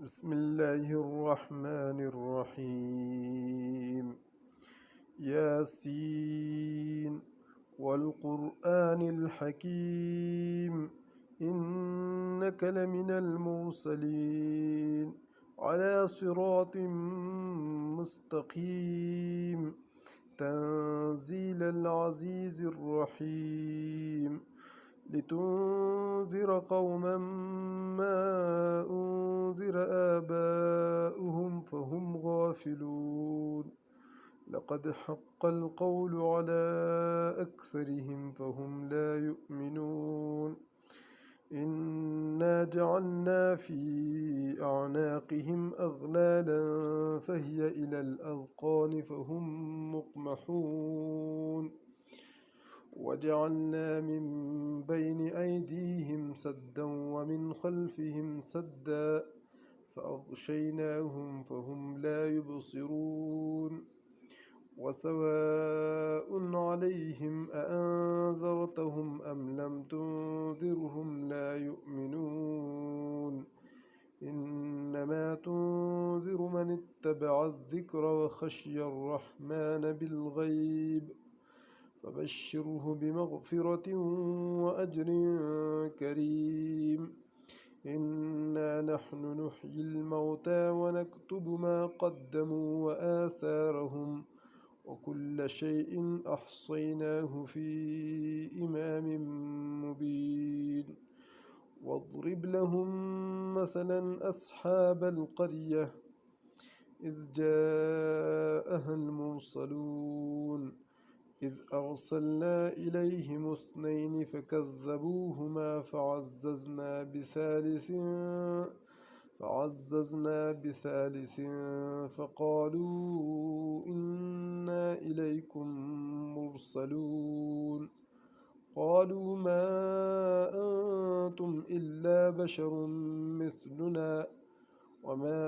بسم الله الرحمن الرحيم. ياسين والقرآن الحكيم، إنك لمن المرسلين على صراط مستقيم، تنزيل العزيز الرحيم، لتنذر قوما ما أنذر آباؤهم فهم غافلون. لقد حق القول على أكثرهم فهم لا يؤمنون. إنا جعلنا في أعناقهم أغلالا فهي إلى الأذقان فهم مقمحون. وجعلنا من بين أيديهم سدا ومن خلفهم سدا فأغشيناهم فهم لا يبصرون. وسواء عليهم أأنذرتهم أم لم تنذرهم لا يؤمنون. إنما تنذر من اتبع الذكر وخشي الرحمن بالغيب، فبشره بمغفرة وأجر كريم. إنا نحن نحيي الموتى ونكتب ما قدموا وآثارهم، وكل شيء أحصيناه في إمام مبين. واضرب لهم مثلا أصحاب القرية إذ جاءها المرسلون إذ أرسلنا إليهم اثنين فكذبوهما فعززنا بثالث فقالوا إنا إليكم مرسلون. قالوا ما أنتم إلا بشر مثلنا وما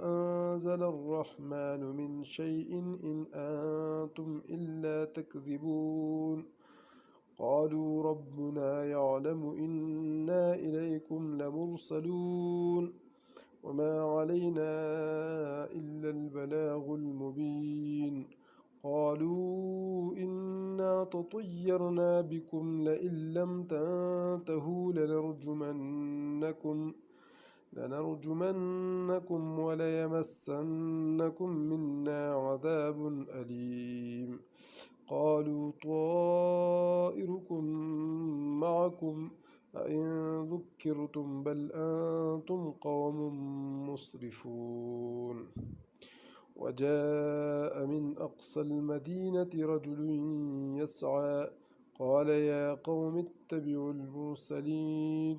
أنزل الرحمن من شيء إن أنتم إلا تكذبون. قالوا ربنا يعلم إنا إليكم لمرسلون وما علينا إلا البلاغ المبين. قالوا إنا تطيرنا بكم لئن لم تنتهوا لنرجمنكم وليمسنكم منا عذاب أليم. قالوا طائركم معكم أئن ذكرتم بل أنتم قوم مسرفون. وجاء من أقصى المدينة رجل يسعى قال يا قوم اتبعوا المرسلين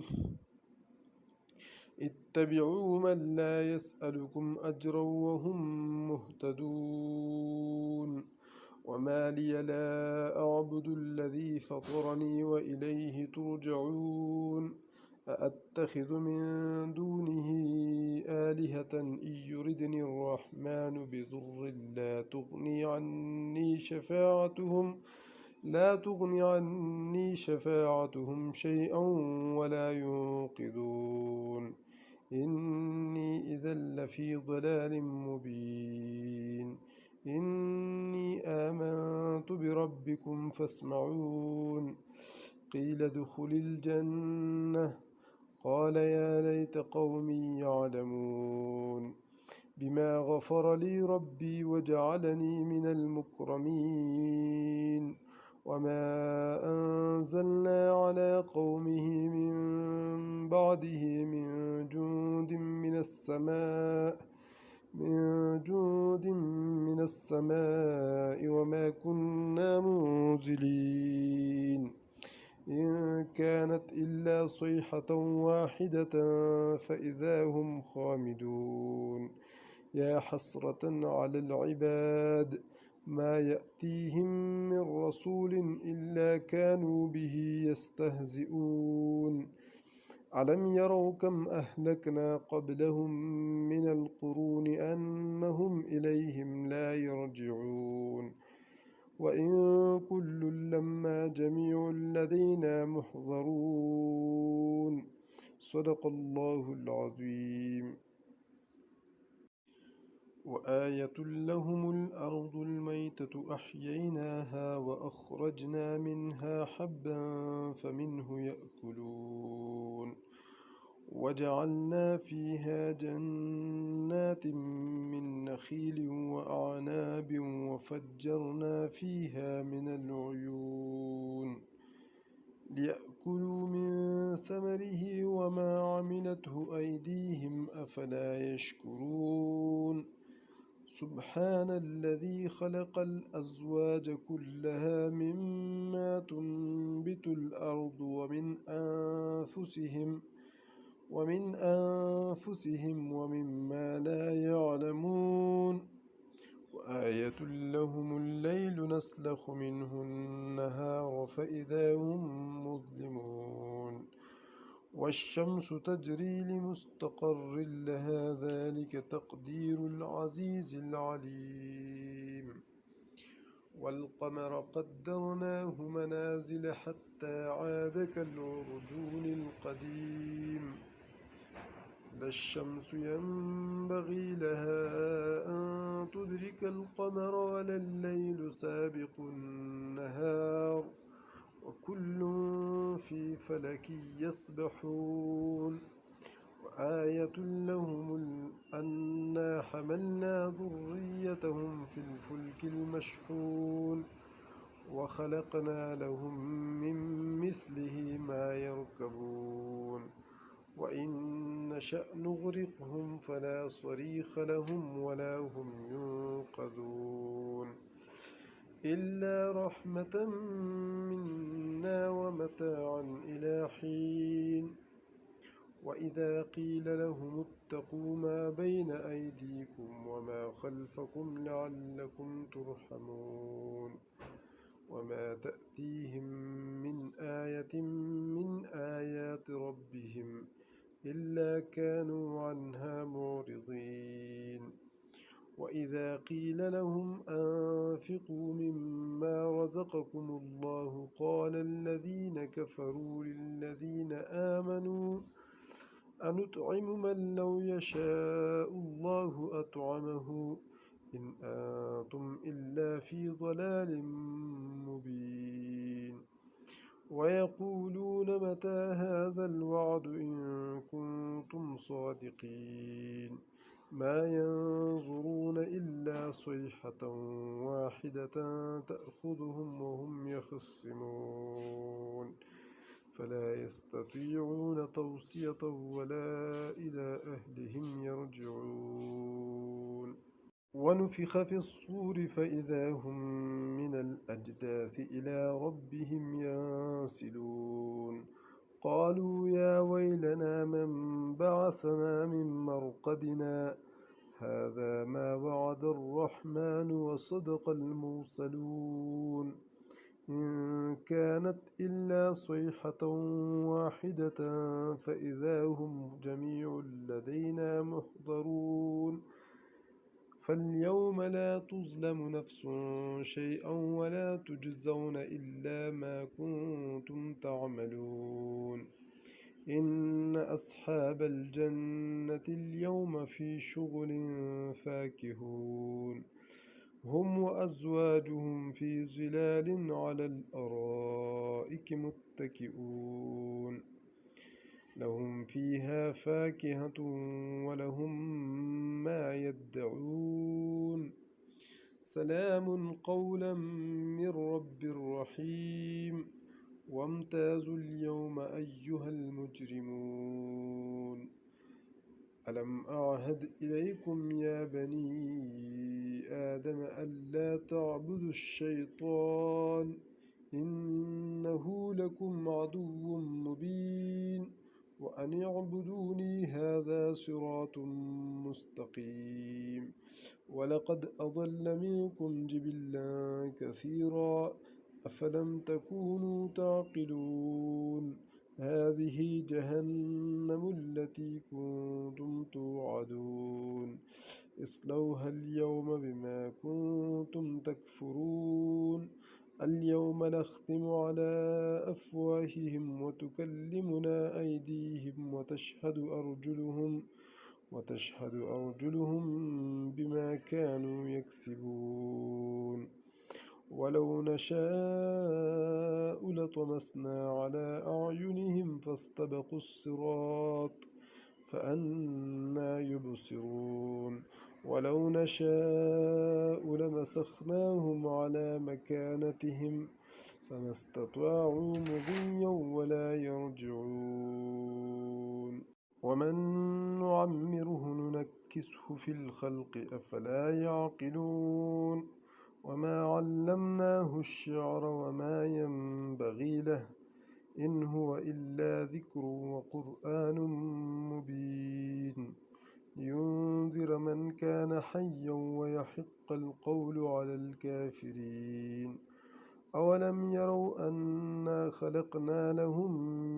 اتبعوا من لا يسألكم أجرا وهم مهتدون. وما لي لا أعبد الذي فطرني وإليه ترجعون. أأتخذ من دونه آلهة إن يردني الرحمن بضر لا تغني عني شفاعتهم شيئا ولا ينقذون. إني إذا لفي ضلال مبين. إني آمنت بربكم فاسمعون. قيل ادخل الجنة قال يا ليت قومي يعلمون. بما غفر لي ربي وجعلني من المكرمين. وما أنزلنا على قومه من بعده من جود من السماء وما كنا منزلين. إن كانت إلا صيحة واحدة فإذا هم خامدون. يا حسرة على العباد ما يأتيهم من رسول إلا كانوا به يستهزئون. ألم يروا كم أهلكنا قبلهم من القرون أنهم إليهم لا يرجعون. وإن كل لما جميع لدينا محضرون. صدق الله العظيم. وآية لهم الأرض الميتة أحييناها وأخرجنا منها حبا فمنه يأكلون وجعلنا فيها جنات من نخيل وأعناب وفجرنا فيها من العيون ليأكلوا من ثمره وما عملته أيديهم أفلا يشكرون سبحان الذي خلق الأزواج كلها مما تنبت الأرض ومن أنفسهم ومما لا يعلمون وآية لهم الليل نسلخ منه النهار فإذا هم مظلمون والشمس تجري لمستقر لها ذلك تقدير العزيز العليم والقمر قدرناه منازل حتى عاد كالعرجون القديم لا الشمس ينبغي لها أن تدرك القمر ولا الليل سابق النهار وكل في فلك يسبحون وآية لهم أنا حملنا ذريتهم في الفلك المشحون وخلقنا لهم من مثله ما يركبون وإن نشأ نغرقهم فلا صريخ لهم ولا هم ينقذون إلا رحمة منا ومتاعا إلى حين وإذا قيل لهم اتقوا ما بين أيديكم وما خلفكم لعلكم ترحمون وما تأتيهم من آية من آيات ربهم إلا كانوا عنها معرضين وإذا قيل لهم أنفقوا مما رزقكم الله قال الذين كفروا للذين آمنوا أنطعم من لو يشاء الله أطعمه إن أنتم إلا في ضلال مبين ويقولون متى هذا الوعد إن كنتم صادقين ما ينظرون إلا صيحة واحدة تأخذهم وهم يخصمون فلا يستطيعون توصية ولا إلى أهلهم يرجعون ونفخ في الصور فإذا هم من الأجداث إلى ربهم ينسلون قالوا يا ويلنا من بعثنا من مرقدنا هذا ما وعد الرحمن وصدق المرسلون إن كانت إلا صيحة واحدة فإذا هم جميع لدينا محضرون فاليوم لا تظلم نفس شيئا ولا تجزون إلا ما كنتم تعملون إن أصحاب الجنة اليوم في شغل فاكهون هم وأزواجهم في ظلال على الأرائك متكئون لهم فيها فاكهة ولهم ما يدعون سلام قولا من رب رحيم وامتازوا اليوم أيها المجرمون ألم أعهد إليكم يا بني آدم ألا تعبدوا الشيطان إنه لكم عدو مبين وأن اعبدوني هذا صراط مستقيم ولقد أضل منكم جبلا كثيرا أفلم تكونوا تعقلون هذه جهنم التي كنتم توعدون اصلوها اليوم بما كنتم تكفرون اليوم نختم على أفواههم وتكلمنا أيديهم وتشهد أرجلهم بما كانوا يكسبون. ولو نشاء لطمسنا على أعينهم فاستبقوا الصراط فأنى يبصرون. ولو نشاء لمسخناهم على مكانتهم فما استطاعوا مضيا ولا يرجعون. ومن نعمره ننكسه في الخلق أفلا يعقلون. وما علمناه الشعر وما ينبغي له إن هو إلا ذكر وقرآن مبين لينذر من كان حيا ويحق القول على الكافرين. أولم يروا أنا خلقنا لهم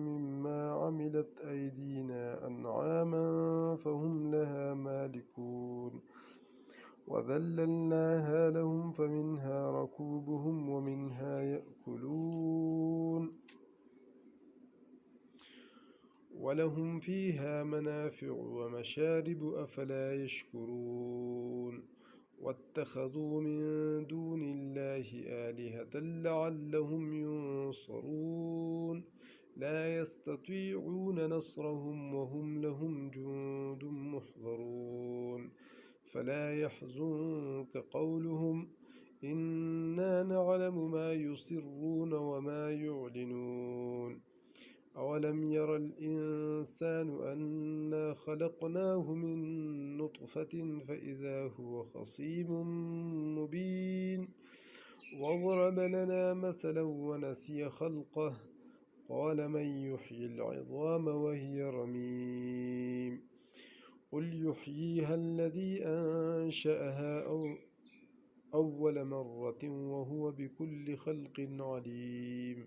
مما عملت أيدينا أنعاما فهم لها مالكون وذللناها لهم فمنها ركوبهم ومنها يأكلون ولهم فيها منافع ومشارب أفلا يشكرون. واتخذوا من دون الله آلهة لعلهم ينصرون لا يستطيعون نصرهم وهم لهم جند محضرون. فلا يحزنك قولهم إنا نعلم ما يسرون وما يعلنون. أولم ير الإنسان أنا خلقناه من نطفة فإذا هو خصيم مبين وضرب لنا مثلا ونسي خلقه قال من يحيي العظام وهي رميم قل يحييها الذي أنشأها أول مرة وهو بكل خلق عليم.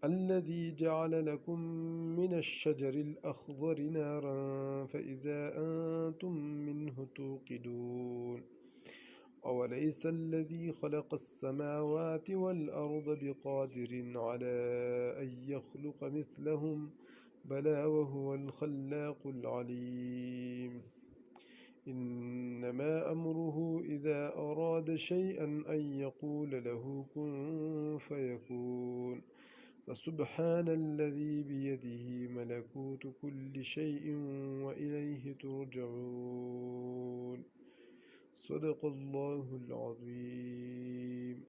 الذي جعل لكم من الشجر الأخضر نارا فإذا أنتم منه توقدون. أوليس الذي خلق السماوات والأرض بقادر على أن يخلق مثلهم بلى وهو الخلاق العليم. إنما أمره إذا أراد شيئا أن يقول له كن فيكون. فسبحان الذي بيده ملكوت كل شيء وإليه ترجعون. صدق الله العظيم.